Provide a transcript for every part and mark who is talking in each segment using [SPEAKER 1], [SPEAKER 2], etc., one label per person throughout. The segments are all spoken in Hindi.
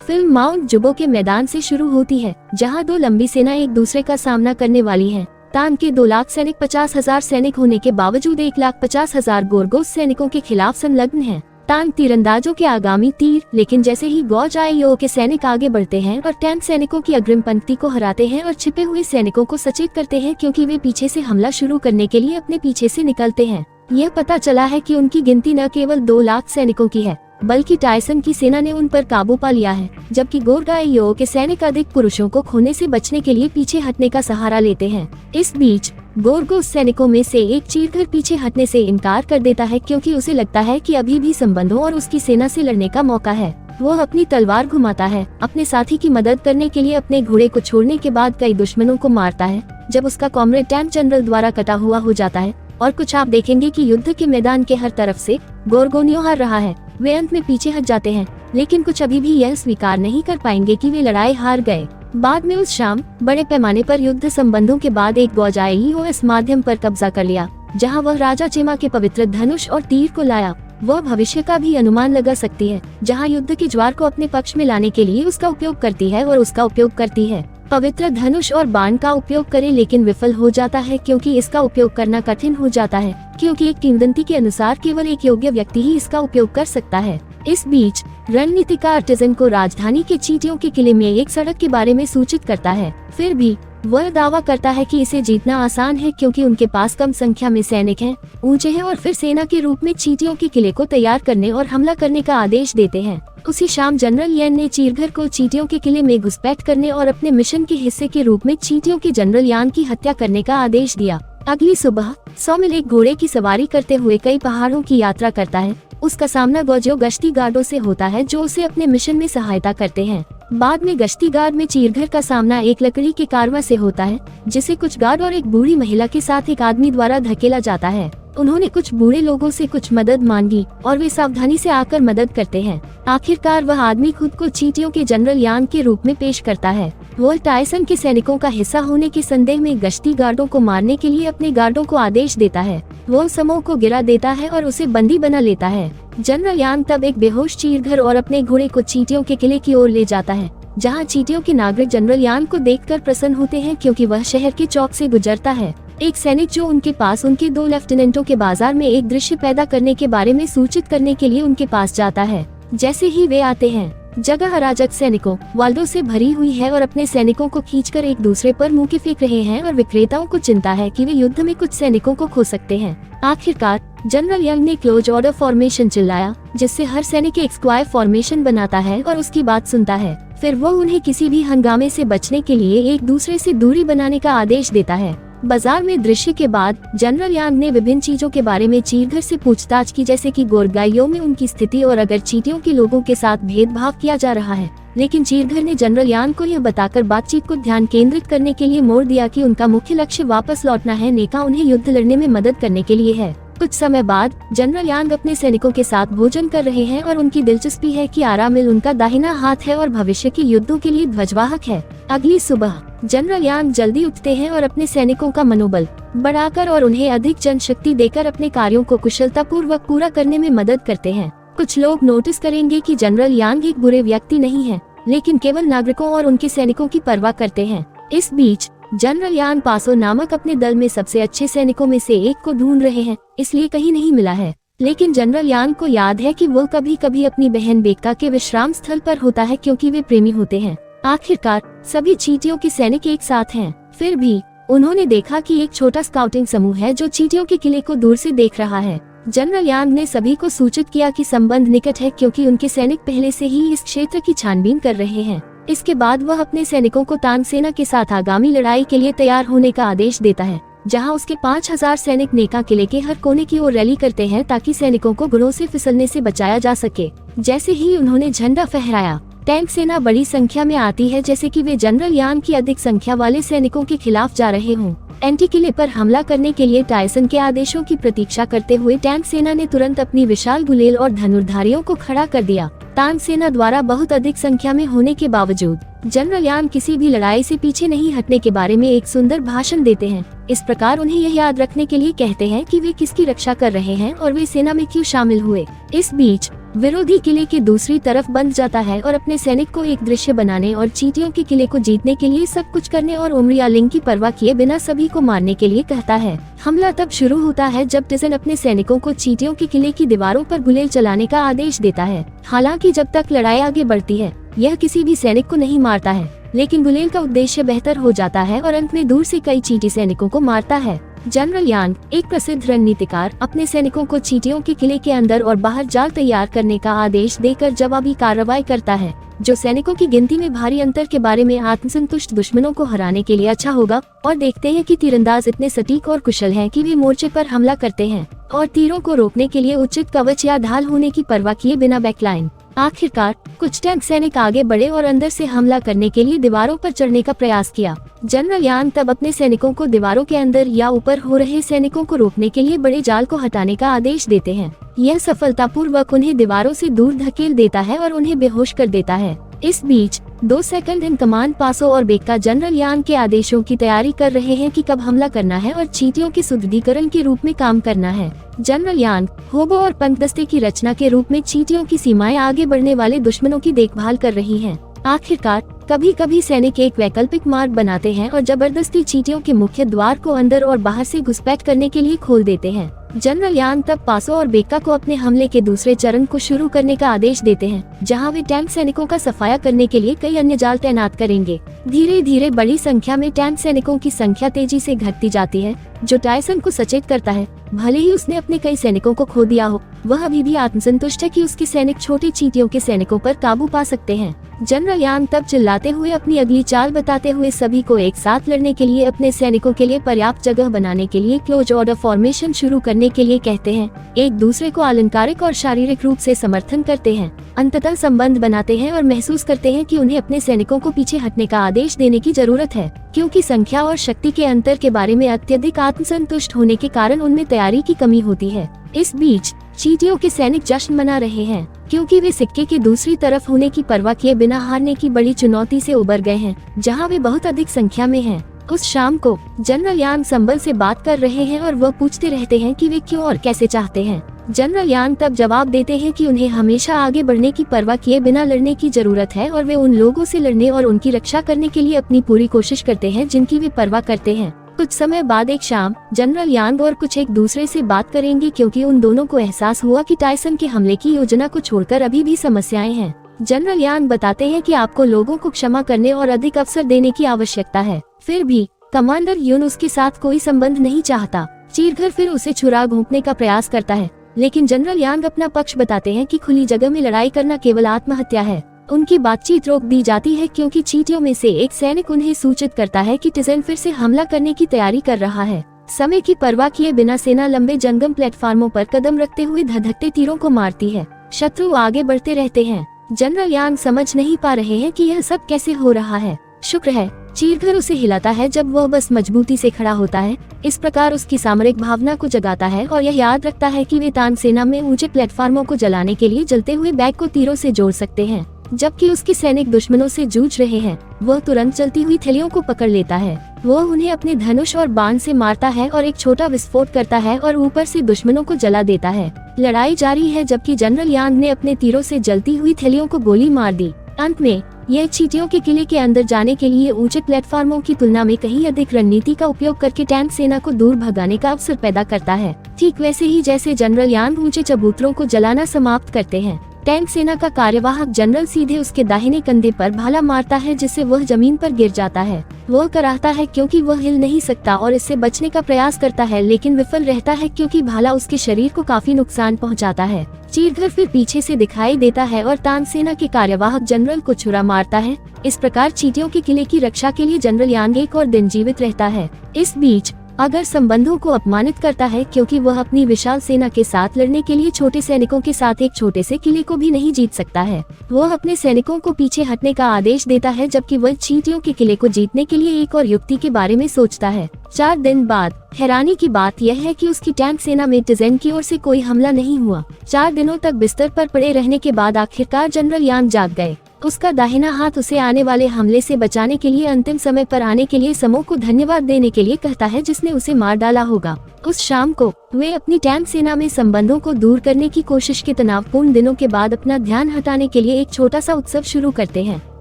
[SPEAKER 1] फिल्म माउंट जुबो के मैदान से शुरू होती है, जहां दो लंबी सेना एक दूसरे का सामना करने वाली है। तान के 2 लाख सैनिक 50,000 सैनिक होने के बावजूद 1,50,000 गोरगोस सैनिकों के खिलाफ संलग्न हैं। तान तीरंदाजों के आगामी तीर, लेकिन जैसे ही गौजाइयो के सैनिक आगे बढ़ते हैं और टैंक सैनिकों की अग्रिम पंक्ति को हराते हैं और छिपे हुए सैनिकों को सचेत करते हैं, क्योंकि वे पीछे से हमला शुरू करने के लिए अपने पीछे से निकलते हैं। यह पता चला है कि उनकी गिनती न केवल 2 लाख सैनिकों की है, बल्कि टायसन की सेना ने उन पर काबू पा लिया है, जबकि गोरगाइयो के सैनिक अधिक पुरुषों को खोने से बचने के लिए पीछे हटने का सहारा लेते हैं। इस बीच गोरगोस सैनिकों में से एक चीरकर पीछे हटने से इनकार कर देता है, क्योंकि उसे लगता है कि अभी भी संबंधों और उसकी सेना से लड़ने का मौका है। वो अपनी तलवार घुमाता है, अपने साथी की मदद करने के लिए अपने घोड़े को छोड़ने के बाद कई दुश्मनों को मारता है। जब उसका कॉमरेड टैंक जनरल द्वारा कटा हुआ हो जाता है और कुछ आप देखेंगे कि युद्ध के मैदान के हर तरफ से गोरगोनियो हार रहा है, वे अंत में पीछे हट जाते हैं, लेकिन कुछ अभी भी यह स्वीकार नहीं कर पाएंगे कि वे लड़ाई हार गए। बाद में उस शाम बड़े पैमाने पर युद्ध संबंधों के बाद एक गौजाइयो इस माध्यम पर कब्जा कर लिया, जहां वह राजा चेमा के पवित्र धनुष और तीर को लाया। वह भविष्य का भी अनुमान लगा सकती है, जहां युद्ध की ज्वार को अपने पक्ष में लाने के लिए उसका उपयोग करती है और उसका उपयोग करती है। पवित्र धनुष और बाण का उपयोग करे, लेकिन विफल हो जाता है, क्योंकि इसका उपयोग करना कठिन हो जाता है, क्योंकि एक किंवदंती के अनुसार केवल एक योग्य व्यक्ति ही इसका उपयोग कर सकता है। इस बीच रणनीतिकार आर्टिजन को राजधानी के चींटियों के किले में एक सड़क के बारे में सूचित करता है। फिर भी वह दावा करता है कि इसे जीतना आसान है, क्योंकि उनके पास कम संख्या में सैनिक हैं, ऊंचे हैं और फिर सेना के रूप में चींटियों के किले को तैयार करने और हमला करने का आदेश देते हैं। उसी शाम जनरल येन ने चीरघर को चींटियों के किले में घुसपैठ करने और अपने मिशन के हिस्से के रूप में चींटियों के जनरल यान की हत्या करने का आदेश दिया। अगली सुबह सौमिल एक घोड़े की सवारी करते हुए कई पहाड़ों की यात्रा करता है। उसका सामना गोजियो गश्ती गार्डों से होता है, जो उसे अपने मिशन में सहायता करते हैं। बाद में गश्ती गार्ड में चीरघर का सामना एक लकड़ी के कारवा से होता है, जिसे कुछ गार्ड और एक बूढ़ी महिला के साथ एक आदमी द्वारा धकेला जाता है। उन्होंने कुछ बूढ़े लोगों से कुछ मदद मांगी और वे सावधानी से आकर मदद करते हैं। आखिरकार वह आदमी खुद को चींटियों के जनरल यान के रूप में पेश करता है। वह टायसन के सैनिकों का हिस्सा होने के संदेह में गश्ती गार्डों को मारने के लिए अपने गार्डों को आदेश देता है। वह समूह को गिरा देता है और उसे बंदी बना लेता है। जनरल यान तब एक बेहोश चीरघर और अपने घोड़े को चींटियों के किले की ओर ले जाता है, जहां चींटियों के नागरिक जनरल यान को देखकर प्रसन्न होते हैं, क्योंकि वह शहर के चौक से गुजरता है। एक सैनिक जो उनके पास उनके 2 लेफ्टिनेंटों के बाजार में एक दृश्य पैदा करने के बारे में सूचित करने के लिए उनके पास जाता है। जैसे ही वे आते हैं, जगह अराजक सैनिकों वाल्डो से भरी हुई है और अपने सैनिकों को खींचकर एक दूसरे पर मुक्के फेंक रहे हैं, और विक्रेताओं को चिंता है कि वे युद्ध में कुछ सैनिकों को खो सकते हैं। आखिरकार जनरल यंग ने क्लोज ऑर्डर फॉर्मेशन चिल्लाया, जिससे हर सैनिक एक स्क्वायर फॉर्मेशन बनाता है और उसकी बात सुनता है। फिर वो उन्हें किसी भी हंगामे से बचने के लिए एक दूसरे से दूरी बनाने का आदेश देता है। बाजार में दृश्य के बाद जनरल यांग ने विभिन्न चीजों के बारे में चीरघर से पूछताछ की, जैसे कि गोरगाइयो में उनकी स्थिति और अगर चींटियों के लोगों के साथ भेदभाव किया जा रहा है। लेकिन चीरघर ने जनरल यांग को यह बताकर बातचीत को ध्यान केंद्रित करने के लिए मोड़ दिया कि उनका मुख्य लक्ष्य वापस लौटना है, नेका उन्हें युद्ध लड़ने में मदद करने के लिए है। कुछ समय बाद जनरल यांग अपने सैनिकों के साथ भोजन कर रहे हैं और उनकी दिलचस्पी है कि आरामिल उनका दाहिना हाथ है और भविष्य के युद्धों के लिए ध्वजवाहक है। अगली सुबह जनरल यांग जल्दी उठते हैं और अपने सैनिकों का मनोबल बढ़ाकर और उन्हें अधिक जनशक्ति देकर अपने कार्यों को कुशलतापूर्वक पूरा करने में मदद करते हैं। कुछ लोग नोटिस करेंगे कि जनरल यांग एक बुरे व्यक्ति नहीं है, लेकिन केवल नागरिकों और उनके सैनिकों की परवाह करते हैं। इस बीच जनरल यान पासो नामक अपने दल में सबसे अच्छे सैनिकों में से एक को ढूंढ रहे हैं, इसलिए कहीं नहीं मिला है। लेकिन जनरल यान को याद है कि वो कभी कभी अपनी बहन बेका के विश्राम स्थल पर होता है, क्योंकि वे प्रेमी होते हैं। आखिरकार सभी चींटियों के सैनिक एक साथ हैं। फिर भी उन्होंने देखा कि एक छोटा स्काउटिंग समूह है जो चींटियों के किले को दूर से देख रहा है। जनरल यांग ने सभी को सूचित किया कि संबंध निकट है, क्योंकि उनके सैनिक पहले से ही इस क्षेत्र की छानबीन कर रहे हैं। इसके बाद वह अपने सैनिकों को तांग सेना के साथ आगामी लड़ाई के लिए तैयार होने का आदेश देता है, जहां उसके 5000 सैनिक नेका किले के हर कोने की ओर रैली करते हैं, ताकि सैनिकों को घोड़ों से फिसलने से बचाया जा सके। जैसे ही उन्होंने झंडा फहराया, टैंक सेना बड़ी संख्या में आती है, जैसे कि वे जनरल यान की अधिक संख्या वाले सैनिकों के खिलाफ जा रहे हों। एंटी किले पर हमला करने के लिए टायसन के आदेशों की प्रतीक्षा करते हुए टैंक सेना ने तुरंत अपनी विशाल गुलेल और धनुर्धारियों को खड़ा कर दिया। तांग सेना द्वारा बहुत अधिक संख्या में होने के बावजूद जनरल यान किसी भी लड़ाई से पीछे नहीं हटने के बारे में एक सुंदर भाषण देते हैं। इस प्रकार उन्हें यह याद रखने के लिए कहते हैं कि वे किसकी रक्षा कर रहे हैं और वे सेना में क्यों शामिल हुए। इस बीच विरोधी किले के दूसरी तरफ बंध जाता है और अपने सैनिक को एक दृश्य बनाने और चींटियों के किले को जीतने के लिए सब कुछ करने और उम्र या लिंग की परवाह किए बिना सभी को मारने के लिए कहता है। हमला तब शुरू होता है जब टिजन अपने सैनिकों को चींटियों के किले की दीवारों पर गुलेल चलाने का आदेश देता है। हालांकि जब तक लड़ाई आगे बढ़ती है यह किसी भी सैनिक को नहीं मारता है, लेकिन गुलेल का उद्देश्य बेहतर हो जाता है और अंत में दूर से कई चींटी सैनिकों को मारता है। जनरल यांग, एक प्रसिद्ध रणनीतिकार, अपने सैनिकों को चींटियों के किले के अंदर और बाहर जाल तैयार करने का आदेश देकर जवाबी कार्रवाई करता है, जो सैनिकों की गिनती में भारी अंतर के बारे में आत्मसंतुष्ट दुश्मनों को हराने के लिए अच्छा होगा। और देखते हैं कि तीरंदाज इतने सटीक और कुशल हैं कि वे मोर्चे पर हमला करते हैं और तीरों को रोकने के लिए उचित कवच या ढाल होने की परवाह किए बिना बैकलाइन। आखिरकार कुछ टैंक सैनिक आगे बढ़े और अंदर से हमला करने के लिए दीवारों पर चढ़ने का प्रयास किया। जनरल यान तब अपने सैनिकों को दीवारों के अंदर या ऊपर हो रहे सैनिकों को रोकने के लिए बड़े जाल को हटाने का आदेश देते हैं। यह सफलतापूर्वक उन्हें दीवारों से दूर धकेल देता है और उन्हें बेहोश कर देता है। इस बीच 2 सेकंड इन कमांड पासो और बेक्का जनरल यान के आदेशों की तैयारी कर रहे हैं कि कब हमला करना है और चींटियों के सुदृढ़ीकरण के रूप में काम करना है। जनरल यान होबो और पंख दस्ते की रचना के रूप में चींटियों की सीमाएं आगे बढ़ने वाले दुश्मनों की देखभाल कर रही हैं। आखिरकार कभी कभी सैनिक एक वैकल्पिक मार्ग बनाते हैं और जबरदस्ती चींटियों के मुख्य द्वार को अंदर और बाहर से घुसपैठ करने के लिए खोल देते हैं। जनरल यान तब पासो और बेक्का को अपने हमले के दूसरे चरण को शुरू करने का आदेश देते हैं, जहां वे टैंक सैनिकों का सफाया करने के लिए कई अन्य जाल तैनात करेंगे। धीरे धीरे बड़ी संख्या में टैंक सैनिकों की संख्या तेजी से घटती जाती है, जो टायसन को सचेत करता है। भले ही उसने अपने कई सैनिकों को खो दिया हो, वह अभी भी आत्मसंतुष्ट है कि उसके सैनिक छोटे चींटियों के सैनिकों पर काबू पा सकते हैं। जनरल यान तब चिल्लाते हुए अपनी अगली चाल बताते हुए सभी को एक साथ लड़ने के लिए अपने सैनिकों के लिए पर्याप्त जगह बनाने के लिए क्लोज ऑर्डर फॉर्मेशन शुरू करने के लिए कहते हैं। एक दूसरे को अलंकारिक और शारीरिक रूप से समर्थन करते हैं, अंततः संबंध बनाते हैं और महसूस करते हैं कि उन्हें अपने सैनिकों को पीछे हटने का आदेश देने की जरूरत है, क्योंकि संख्या और शक्ति के अंतर के बारे में अत्यधिक आत्मसंतुष्ट होने के कारण उनमें तैयारी की कमी होती है। इस बीच चींटियों के सैनिक जश्न मना रहे हैं, क्योंकि वे सिक्के के दूसरी तरफ होने की परवाह किए बिना हारने की बड़ी चुनौती से उबर गए हैं, जहां वे बहुत अधिक संख्या में हैं। उस शाम को जनरल यान संबल से बात कर रहे हैं और वह पूछते रहते हैं कि वे क्यों और कैसे चाहते हैं। जनरल यान तब जवाब देते हैं कि उन्हें हमेशा आगे बढ़ने की परवाह किए बिना लड़ने की जरूरत है और वे उन लोगों से लड़ने और उनकी रक्षा करने के लिए अपनी पूरी कोशिश करते हैं जिनकी वे परवाह करते हैं। कुछ समय बाद एक शाम जनरल यांग और कुछ एक दूसरे से बात करेंगे, क्योंकि उन दोनों को एहसास हुआ कि टायसन के हमले की योजना को छोड़कर अभी भी समस्याएं हैं। जनरल यांग बताते हैं कि आपको लोगों को क्षमा करने और अधिक अवसर देने की आवश्यकता है। फिर भी कमांडर यून उसके साथ कोई संबंध नहीं चाहता। चीरघर फिर उसे छुरा घोंपने का प्रयास करता है, लेकिन जनरल यांग अपना पक्ष बताते हैं कि खुली जगह में लड़ाई करना केवल आत्महत्या है। उनकी बातचीत रोक दी जाती है क्योंकि चींटियों में से एक सैनिक उन्हें सूचित करता है कि टिजन फिर से हमला करने की तैयारी कर रहा है। समय की परवाह किए बिना सेना लंबे जंगम प्लेटफार्मों पर कदम रखते हुए धधकते तीरों को मारती है। शत्रु आगे बढ़ते रहते हैं। जनरल यांग समझ नहीं पा रहे हैं कि यह सब कैसे हो रहा है। शुक्र है चीरघर उसे हिलाता है जब वह बस मजबूती से खड़ा होता है। इस प्रकार उसकी सामरिक भावना को जगाता है और यह याद रखता है कि वे तान सेना में ऊंचे प्लेटफार्मों को जलाने के लिए जलते हुए बैग को तीरों से जोड़ सकते हैं। जबकि उसके सैनिक दुश्मनों से जूझ रहे हैं, वह तुरंत चलती हुई थैलियों को पकड़ लेता है। वह उन्हें अपने धनुष और बाण से मारता है और एक छोटा विस्फोट करता है और ऊपर से दुश्मनों को जला देता है। लड़ाई जारी है जबकि जनरल यांग ने अपने तीरों से जलती हुई थैलियों को गोली मार दी। अंत में यह चींटियों के किले के अंदर जाने के लिए ऊंचे प्लेटफार्मों की तुलना में कहीं अधिक रणनीति का उपयोग करके टैंक सेना को दूर भगाने का अवसर पैदा करता है, ठीक वैसे ही जैसे जनरल यांग ऊंचे चबूतरों को जलाना समाप्त करते हैं। टैंक सेना का कार्यवाहक जनरल सीधे उसके दाहिने कंधे पर भाला मारता है, जिससे वह जमीन पर गिर जाता है। वह कराहता है क्योंकि वह हिल नहीं सकता और इससे बचने का प्रयास करता है, लेकिन विफल रहता है क्योंकि भाला उसके शरीर को काफी नुकसान पहुंचाता है। चीरघर फिर पीछे से दिखाई देता है और तान सेना के कार्यवाहक जनरल को छुरा मारता है। इस प्रकार चींटियों के किले की रक्षा के लिए जनरल यांग एक और दिन जीवित रहता है। इस बीच अगर संबंधों को अपमानित करता है क्योंकि वह अपनी विशाल सेना के साथ लड़ने के लिए छोटे सैनिकों के साथ एक छोटे से किले को भी नहीं जीत सकता है। वह अपने सैनिकों को पीछे हटने का आदेश देता है, जबकि वह चींटियों के किले को जीतने के लिए एक और युक्ति के बारे में सोचता है। 4 दिन बाद हैरानी की बात यह है कि उसकी टैंक सेना में टिज़ेन की ओर से कोई हमला नहीं हुआ। 4 दिनों तक बिस्तर पर पड़े रहने के बाद आखिरकार जनरल यांग जाग गए। उसका दाहिना हाथ उसे आने वाले हमले से बचाने के लिए अंतिम समय पर आने के लिए समो को धन्यवाद देने के लिए कहता है जिसने उसे मार डाला होगा। उस शाम को वे अपनी टैंक सेना में संबंधों को दूर करने की कोशिश के तनावपूर्ण दिनों के बाद अपना ध्यान हटाने के लिए एक छोटा सा उत्सव शुरू करते हैं।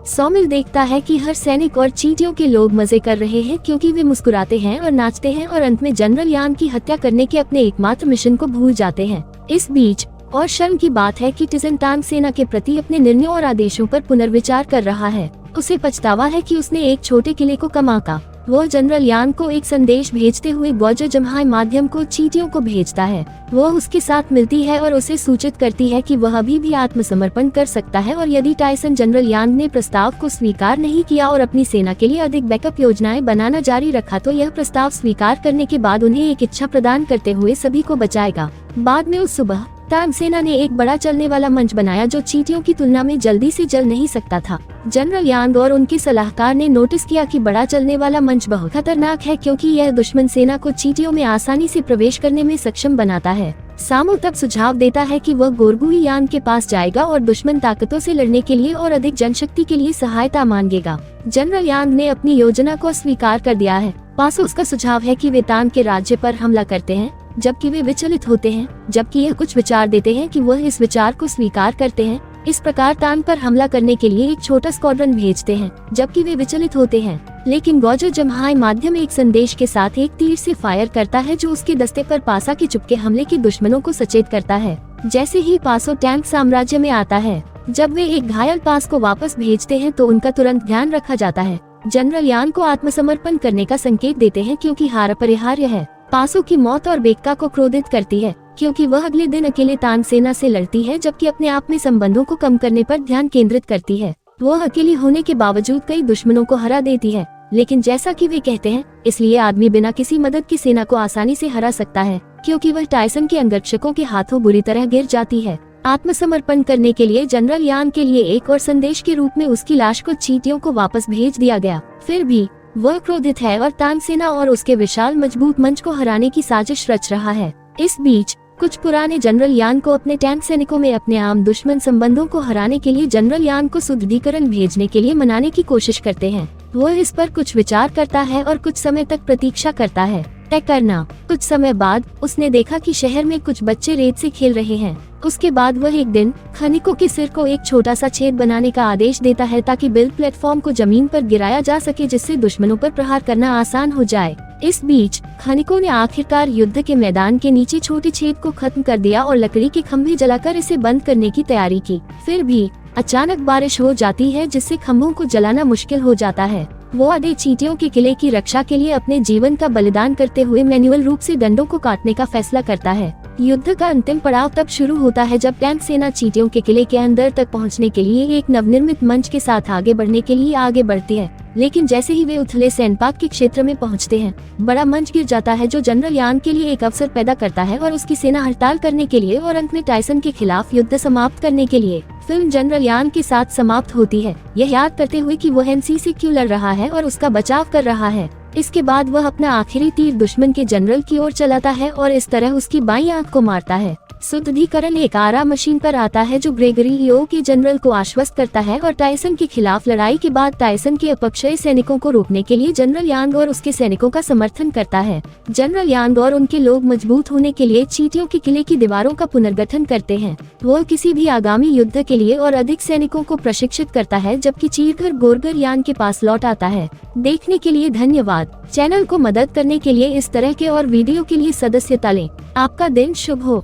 [SPEAKER 1] सौमिल देखता है कि हर सैनिक और चींटियों के लोग मजे कर रहे हैं क्योंकि वे मुस्कुराते हैं और नाचते हैं और अंत में जनरल यान की हत्या करने के अपने एकमात्र मिशन को भूल जाते हैं। इस बीच और शर्म की बात है कि टिजन तांग सेना के प्रति अपने निर्णयों और आदेशों पर पुनर्विचार कर रहा है। उसे पछतावा है कि उसने एक छोटे किले को कम आंका। वो जनरल यान को एक संदेश भेजते हुए गौजो जम्हाई माध्यम को चींटियों को भेजता है। वो उसके साथ मिलती है और उसे सूचित करती है कि वह अभी भी आत्मसमर्पण कर सकता है और यदि टाइसन जनरल यान ने प्रस्ताव को स्वीकार नहीं किया और अपनी सेना के लिए अधिक बैकअप योजनाएं बनाना जारी रखा तो यह प्रस्ताव स्वीकार करने के बाद उन्हें एक इच्छा प्रदान करते हुए सभी को बचाएगा। बाद में उस सुबह तांग सेना ने एक बड़ा चलने वाला मंच बनाया जो चींटियों की तुलना में जल्दी से जल नहीं सकता था। जनरल यांग और उनके सलाहकार ने नोटिस किया कि बड़ा चलने वाला मंच बहुत खतरनाक है क्योंकि यह दुश्मन सेना को चींटियों में आसानी से प्रवेश करने में सक्षम बनाता है। सामो तब सुझाव देता है कि वह गोरगुई यान के पास जाएगा और दुश्मन ताकतों से लड़ने के लिए और अधिक जनशक्ति के लिए सहायता मांगेगा। जनरल यांग ने अपनी योजना को स्वीकार कर दिया है। पासो उसका सुझाव है कि वे तान के राज्य पर हमला करते हैं जबकि वे विचलित होते हैं, जबकि यह कुछ विचार देते हैं कि वह इस विचार को स्वीकार करते हैं। इस प्रकार तान पर हमला करने के लिए एक छोटा स्क्वाड्रन भेजते हैं जबकि वे विचलित होते हैं। लेकिन गौजो जम्हाई माध्यम एक संदेश के साथ एक तीर से फायर करता है जो उसके दस्ते पर पासा के चुपके हमले के दुश्मनों को सचेत करता है। जैसे ही पासो टैंक साम्राज्य में आता है, जब वे एक घायल पास को वापस भेजते हैं तो उनका तुरंत ध्यान रखा जाता है। जनरल यान को आत्मसमर्पण करने का संकेत देते हैं क्योंकि हार अपरिहार्य है। पासो की मौत और बेक्का को क्रोधित करती है क्योंकि वह अगले दिन अकेले तांग सेना से लड़ती है जबकि अपने आप में संबंधों को कम करने पर ध्यान केंद्रित करती है। वह अकेली होने के बावजूद कई दुश्मनों को हरा देती है, लेकिन जैसा कि वे कहते हैं इसलिए आदमी बिना किसी मदद की सेना को आसानी से हरा सकता है क्योंकि वह टाइसन के अंगरक्षकों के हाथों बुरी तरह गिर जाती है। आत्मसमर्पण करने के लिए जनरल यान के लिए एक और संदेश के रूप में उसकी लाश को चींटियों को वापस भेज दिया गया। फिर भी वह क्रोधित है और तांग सेना और उसके विशाल मजबूत मंच को हराने की साजिश रच रहा है। इस बीच कुछ पुराने जनरल यान को अपने टैंक सैनिकों में अपने आम दुश्मन संबंधों को हराने के लिए जनरल यान को सुदृढ़ीकरण भेजने के लिए मनाने की कोशिश करते हैं। वह इस पर कुछ विचार करता है और कुछ समय तक प्रतीक्षा करता है। तय करना। कुछ समय बाद उसने देखा कि शहर में कुछ बच्चे रेत से खेल रहे हैं। उसके बाद वह एक दिन खनिकों के सिर को एक छोटा सा छेद बनाने का आदेश देता है ताकि बिल्ड प्लेटफॉर्म को जमीन पर गिराया जा सके जिससे दुश्मनों पर प्रहार करना आसान हो जाए। इस बीच खनिकों ने आखिरकार युद्ध के मैदान के नीचे छोटे छेद को खत्म कर दिया और लकड़ी के खंभे जलाकर इसे बंद करने की तैयारी की। फिर भी अचानक बारिश हो जाती है जिससे खंभों को जलाना मुश्किल हो जाता है। वो आधे चींटियों के किले की रक्षा के लिए अपने जीवन का बलिदान करते हुए मैन्युअल रूप से डंडों को काटने का फैसला करता है। युद्ध का अंतिम पड़ाव तब शुरू होता है जब टैंक सेना चींटियों के किले के अंदर तक पहुंचने के लिए एक नवनिर्मित मंच के साथ आगे बढ़ने के लिए आगे बढ़ती है। लेकिन जैसे ही वे उथले सैंडपार्क के क्षेत्र में पहुंचते हैं, बड़ा मंच गिर जाता है जो जनरल यान के लिए एक अवसर पैदा करता है और उसकी सेना हड़ताल करने के लिए और अंत में टाइसन के खिलाफ युद्ध समाप्त करने के लिए। फिल्म जनरल यान के साथ समाप्त होती है, यह याद करते हुए कि वह एनसी से क्यों लड़ रहा है और उसका बचाव कर रहा है। इसके बाद वह अपना आखिरी तीर दुश्मन के जनरल की ओर चलाता है और इस तरह उसकी बाईं आंख को मारता है। सुदृढ़ीकरण एक आरा मशीन पर आता है जो ग्रेगरी लियो के जनरल को आश्वस्त करता है और टाइसन के खिलाफ लड़ाई के बाद टाइसन के अपक्षयी सैनिकों को रोकने के लिए जनरल यांग और उसके सैनिकों का समर्थन करता है। जनरल यांग और उनके लोग मजबूत होने के लिए चींटियों के किले की दीवारों का पुनर्गठन करते हैं। वह किसी भी आगामी युद्ध के लिए और अधिक सैनिकों को प्रशिक्षित करता है जबकि चीरघर गोरगर यान के पास लौट आता है। देखने के लिए धन्यवाद। चैनल को मदद करने के लिए इस तरह के और वीडियो के लिए सदस्यता लें। आपका दिन शुभ हो।